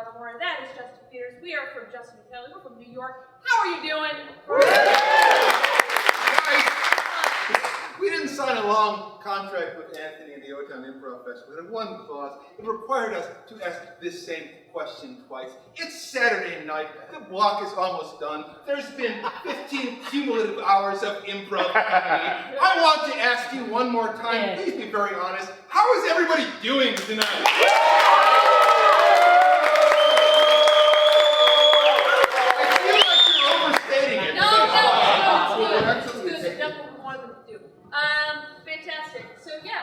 Baltimore, and that is Justin Peters. We are from Justin and Kelly. We're from New York. How are you doing? We didn't sign a long contract with Anthony and the O-Town Improv Festival. It had one clause. It required us to ask this same question twice. It's Saturday night. The block is almost done. There's been 15 cumulative hours of improv happening. I want to ask you one more time. Please be very honest. How is everybody doing tonight? I feel like you're overstating it. No, it's good. It's good. Definitely more than to do. Fantastic. So yeah,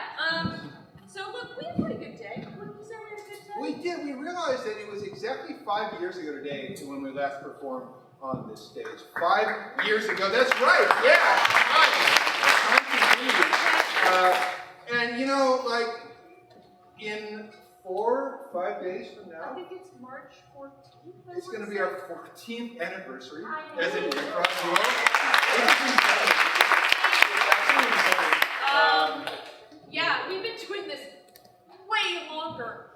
so look, we had a pretty good day. Wouldn't you say we had a good day? We did. We realized that it was exactly 5 years ago today to when we last performed on this stage. 5 years ago. That's right. Yeah. Nice. And you know, like in 4 or 5 days from now, I think it's March 14th. it's going to be our 14th anniversary I as an know. improv duo. Yeah, we've been doing this way longer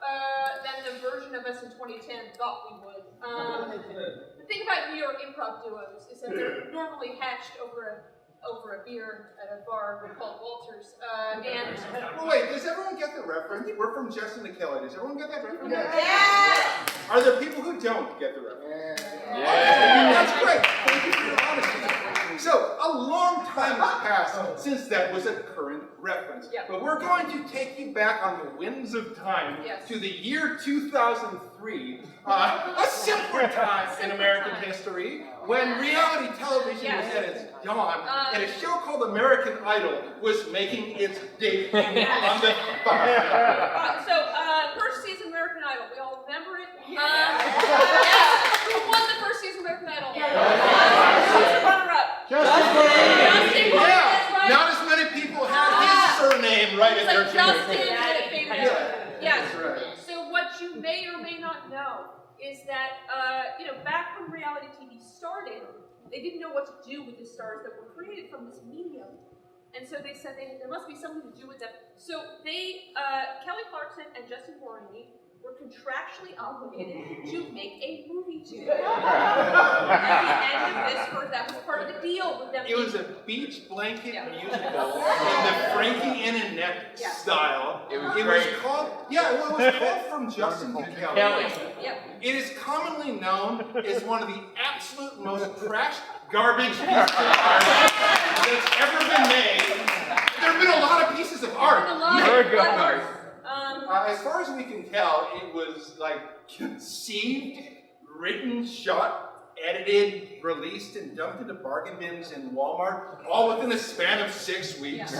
than the version of us in 2010 thought we would. The thing about New York improv duos is that they're normally hatched over a beer at a bar called Walters. Well, wait, does everyone get the reference? We're from Justin and Kelly. Does everyone get that reference? Yeah. Are there people who don't get the reference? Yeah. That's great. Thank you for your honesty. So, a long time has passed since that was a current reference. Yep. But we're going to take you back on the winds of time to the year 2003, a simpler time in American history, when reality television was at its dawn, and a show called American Idol was making its debut on the first season American Idol, we all remember it. Who won the first season American Idol? Who's the runner-up? Justin. Yeah, right. Not as many people had his surname right in their Justin. Yes. Right. So what you may or may not know is that back when reality TV started, they didn't know what to do with the stars that were created from this medium. And so they said there must be something to do with them. So they, Kelly Clarkson and Justin Guarini were contractually obligated to make a movie together. At the end of this, that was part of the deal with them. It was a beach blanket musical in the Frankie and Annette style. It was called, it was called From Justin to Kelly. It is commonly known as one of the absolute most trashed garbage pieces of art that's ever been made. There have been a lot of pieces of art. As far as we can tell, it was like conceived, written, shot, edited, released, and dumped into bargain bins in Walmart, all within a span of 6 weeks. It's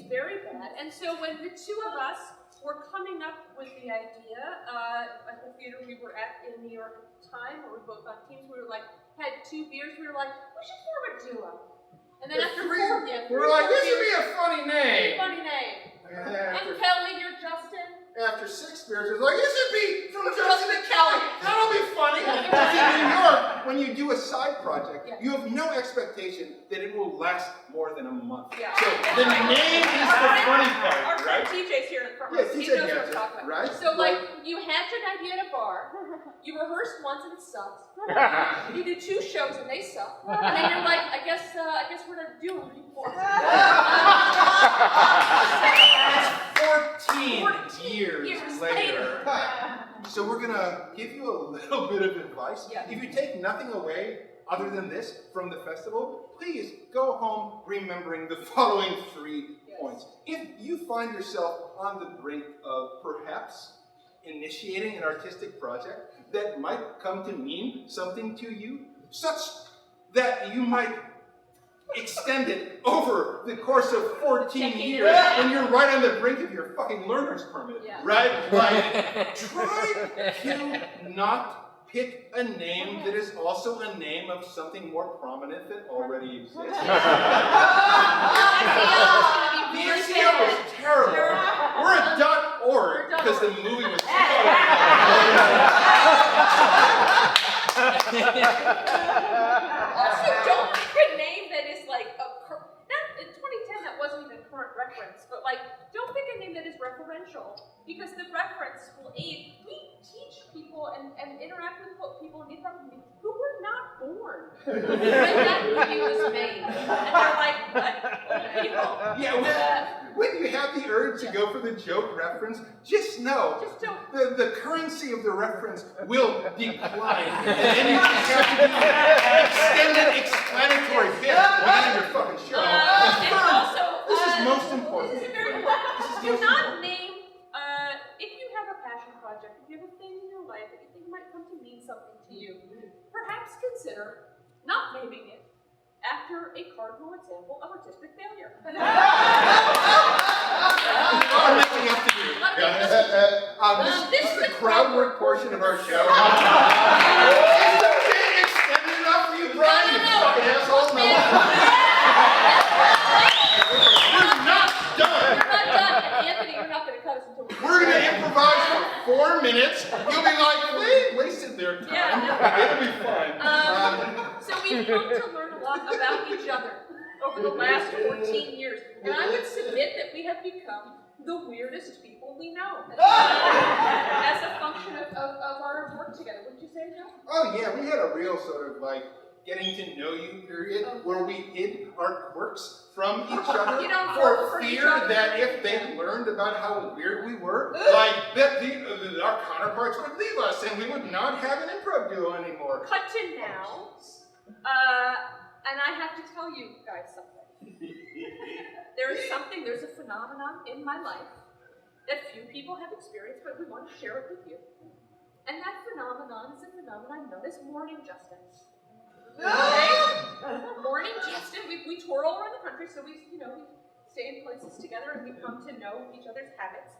very bad. And so when the two of us were coming up with the idea at the theater we were at in New York at the time, where we were both on teams, we were like, had 2 beers, we were like, we should form a duo. And then after 4 beers, we were like, this would be a funny name. And Kelly, you're Justin. After 6 beers, it was like, this should be From Justin and Kelly. That'll be funny. Because in New York, when you do a side project, you have no expectation that it will last more than a month. So the name is the funny part, Our friend right? TJ's here in front of us. TJ He knows what I'm talking about. Right? So you hatch an idea at a bar, you rehearsed once and it sucks. You do 2 shows and they suck. And then you're like, I guess we're not doing it anymore. 14 years later. So we're gonna give you a little bit of advice. If you take nothing away other than this from the festival, please go home remembering the following 3 points. If you find yourself on the brink of perhaps initiating an artistic project that might come to mean something to you, such that you might extend it over the course of 14 years when you're right on the brink of your fucking learner's permit, right? Like, try to not pick a name that is also a name of something more prominent that already exists. The NCO was terrible. We're a .org because the movie was Also, don't pick a name that is like in 2010 that wasn't even a current reference, but like don't pick a name something that is referential, because the reference will aid. We teach people and interact with people in the improv community who were not born when that movie was made. And they're like, what? Yeah, when you have the urge to go for the joke reference, just know the currency of the reference will decline. And then you just have to do extended explanatory bits within your fucking show. And also, this is most important. This is very important. Do not name, if you have a passion project, if you have a thing in your life that you think might come to mean something to you, perhaps consider not naming it after a cardinal example of artistic failure. I'm making up to you. This is the crowd work portion of our show. Is the bit extended enough for you, Brian? You fucking asshole. No. We're not done. We're not done. And Anthony, you're not going to cut us until we're going to improvise for 4 minutes. You'll be like, they wasted their time. Yeah. It'll be fine. So we've come to learn a lot about each other over the last 14 years. And I would submit that we have become the weirdest people we know as a function of our work together. Wouldn't you say, Joe? Oh yeah, we had a real sort of like getting to know you period where we hid our quirks from each other for fear that if they learned about how weird we were, like that our counterparts would leave us and we would not have an improv duo anymore. Cut to now, and I have to tell you guys something. There's a phenomenon in my life that few people have experienced, but we want to share it with you. And that phenomenon is a phenomenon known as morning Justin. Okay? Morning Justin, we tour all around the country, so we stay in places together and we come to know each other's habits.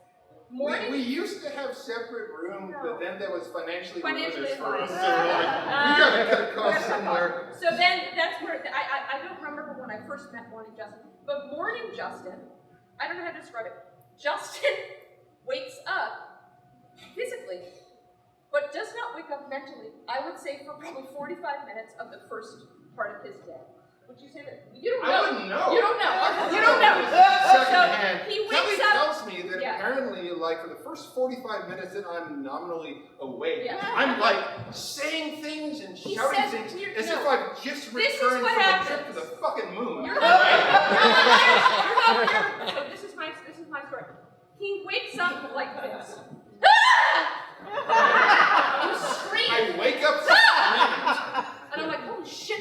We used to have separate rooms, but then that was financially ruinous for us. So we gotta cut costs somewhere. So then that's where I don't remember when I first met Morning Justin, but Morning Justin, I don't know how to describe it. Justin wakes up physically, but does not wake up mentally. I would say for probably 45 minutes of the first part of his day. Would you say that? You don't know. I wouldn't know. You don't know. You don't know. Secondhand. So he wakes Kelly up. tells me that apparently, like for the first 45 minutes that I'm nominally awake, I'm like saying things and shouting things as if I've just returned from a trip to the fucking moon. You're so this is my story. He wakes up like this. You scream. I wake up screaming. And I'm like, holy shit,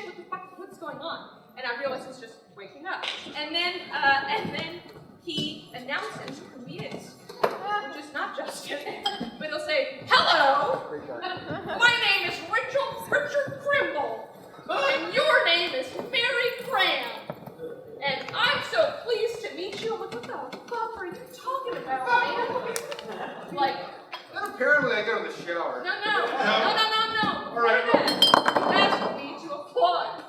what's going on? And I realize he's just waking up. And then he announces who he is, which is not Justin, but he'll say, hello, my name is Richard Krimble, and your name is Mary Cram. And I'm so pleased to meet you. I'm like, what the fuck are you talking about, man? Like, then apparently I go to the shower. No. All right. You asked me to applaud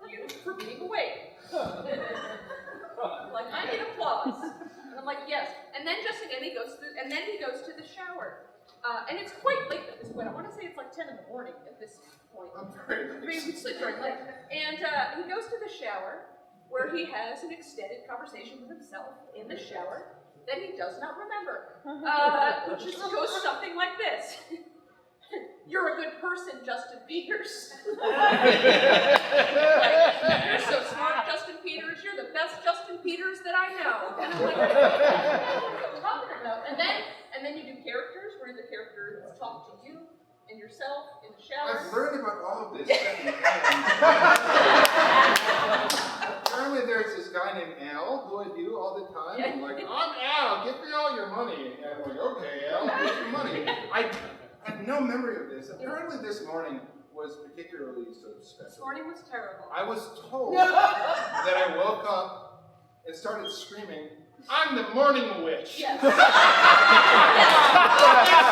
you for being awake. Like, I need applause. And I'm like, yes. And then he goes to the shower. And it's quite late at this point. I want to say it's like 10 in the morning at this point. I'm very late. I mean, we sleep very late. And he goes to the shower, where he has an extended conversation with himself in the shower that he does not remember, which goes something like this. You're a good person, Justin Peters. You're so smart, Justin Peters. You're the best Justin Peters that I know. And I'm like, what are you talking about? And then you do characters, where the character is talking to you and yourself in the shower. I've learned about all of this. Apparently there's this guy named Al who I do all the time. I'm like, I'm Al, give me all your money. And I'm like, okay, Al, give your money. I have no memory of this. Apparently this morning was particularly sort of special. This morning was terrible. I was told that I woke up and started screaming, I'm the morning witch. Yes. It's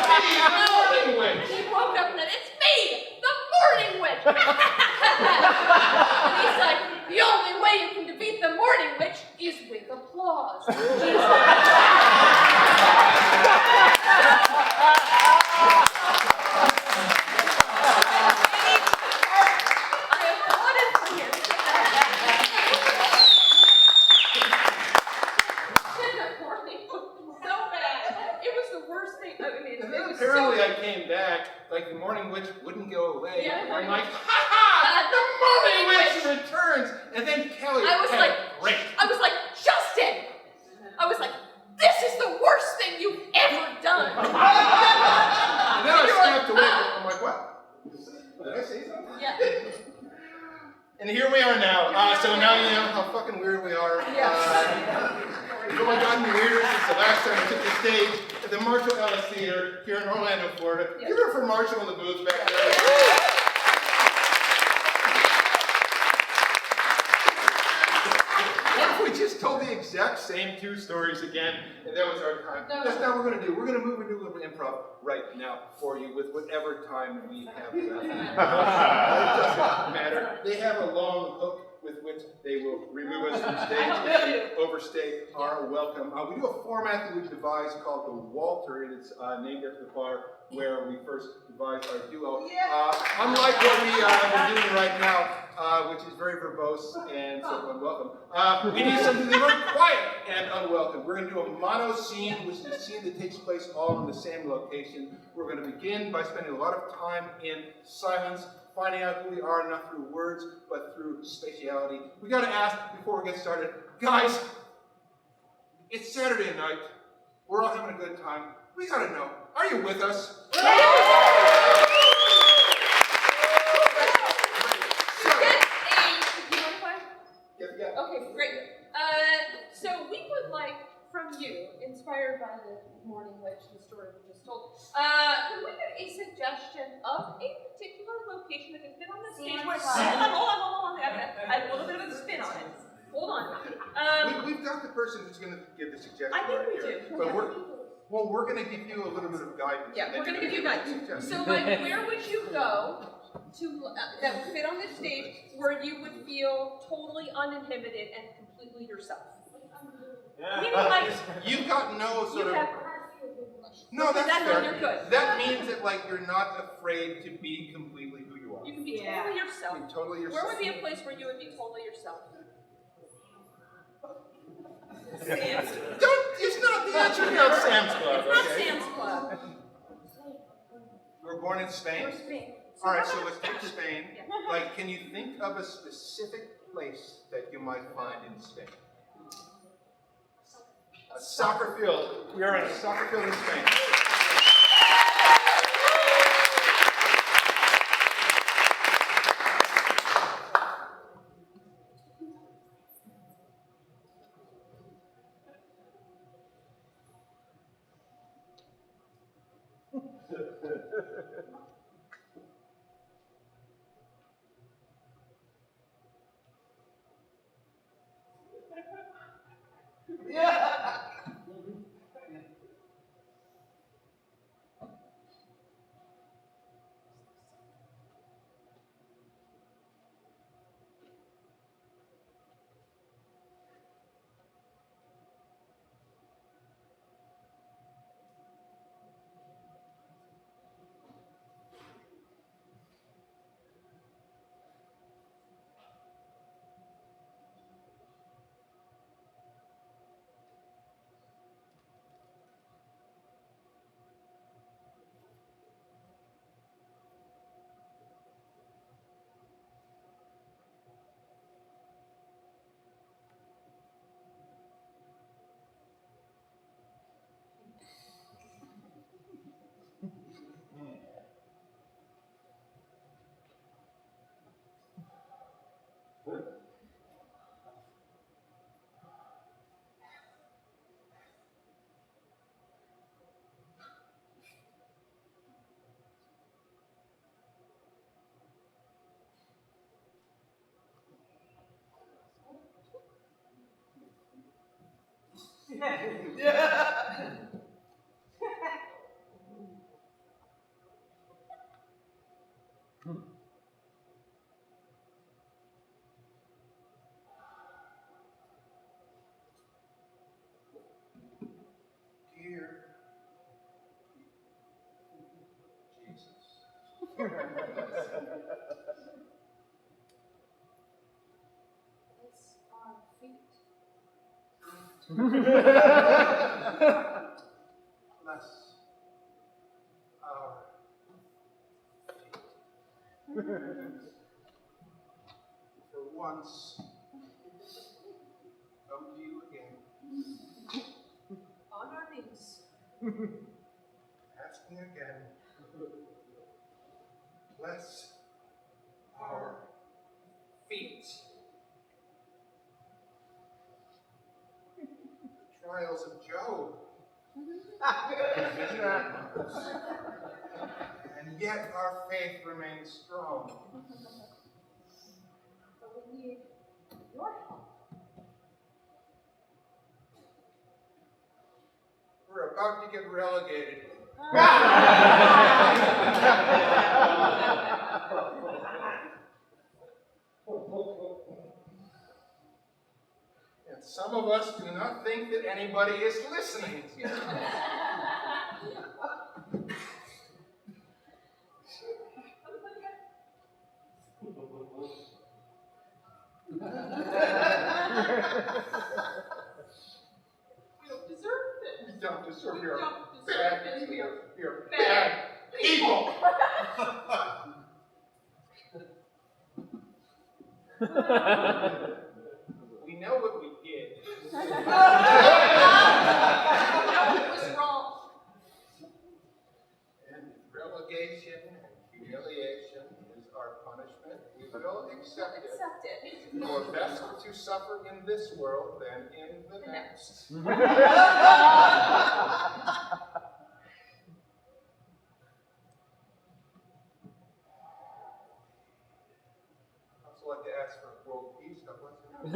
me, the morning witch. He woke up and said, it's me, the morning witch. And he's like, the only way you can defeat the morning witch is with applause. So apparently I came back, like the morning witch wouldn't go away. Yeah. I'm like, ha ha! The morning witch returns! And then Kelly I was had like, a break. I was like, Justin! I was like, this is the worst thing you've ever done. And then I snapped away. I'm like, what? Did I say something? Yeah. And here we are now. So now you know how fucking weird we are. Yes. It's only gotten weirder since the last time I took the stage at the Marshall Ellis Theater here in Orlando, Florida. Yes. Give it up for Marshall in the booth back there. What if we just told the exact same two stories again, and that was our time? No. That's not what we're going to do. We're going to move into a little improv right now for you with whatever time we have left. It doesn't matter. They have a long hook with which they will remove us from stage if we overstay our welcome. We do a format that we've devised called the Walter, and it's named after the bar where we first devised our duo. Unlike what we are doing right now, which is very verbose and sort of unwelcome, we need something that's very quiet and unwelcome. We're going to do a mono scene, which is a scene that takes place all in the same location. We're going to begin by spending a lot of time in silence, finding out who we are not through words, but through spatiality. We got to ask before we get started, guys, it's Saturday night. We're all having a good time. We got to know, are you with us? Okay, great. So we would like from you, inspired by the morning witch, the story we just told, could we get a suggestion of a particular location that can fit on the stage? Hold on. I have a little bit of a spin on it. Hold on. We've got the person who's going to give the suggestion. I think right we here. do. But we're going to give you a little bit of guidance. Yeah, we're going to give you guidance. So, like, where would you go to that would fit on this stage where you would feel totally uninhibited and completely yourself? Meaning, like, you've got no sort of. No, that's that fair. You're good. That means that like you're not afraid to be completely who you are. You can be totally yourself. Be totally yourself. Where would be a place where you would be totally yourself? It's not the answer. It's not Sam's Club. It's not Sam's Club. You were born in Spain. Or Spain. All right, so let's take Spain. Yeah. Like, can you think of a specific place that you might find in Spain? A soccer field. We are in a soccer field in Spain. Dear Jesus. It's our feet. Bless For once, come to you again. On our knees. Asking again. Bless our feet. The trials of Job. And yet our faith remains strong. But we need your help. We're about to get relegated. And some of us do not think that anybody is listening. We don't deserve this. We don't deserve We your don't deserve bad this. We are You're bad bad people. We know what we did. No, it was wrong. And relegation and humiliation is our punishment. We will accept it. Accept it. For best to suffer in this world than in the next. I'd also like to ask for world peace. God bless you.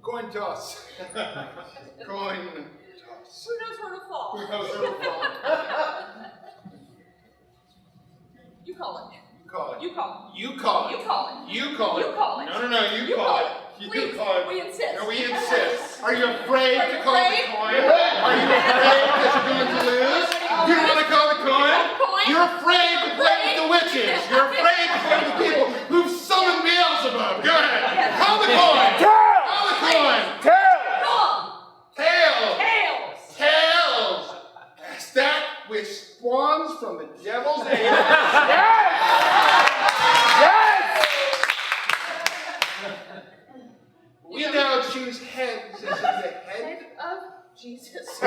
Coin toss. Coin toss. Who knows where to fall? Who knows where to fall? You call it. You call it. You call it. You call it. You call it. You call it. You call it. No, you call it. You Please, call it. we insist. No, we insist. Are you afraid Are to you call afraid? the coin? Are you afraid that you're going to lose? You don't want to call the coin? You're afraid to play with the witches. You're afraid to play with the people who've summoned Beelzebub. Go ahead. Call the coin. Call the coin. Tails. Tails. That's that which spawns from the devil's anus. We now choose heads. Is it the head Head of Jesus.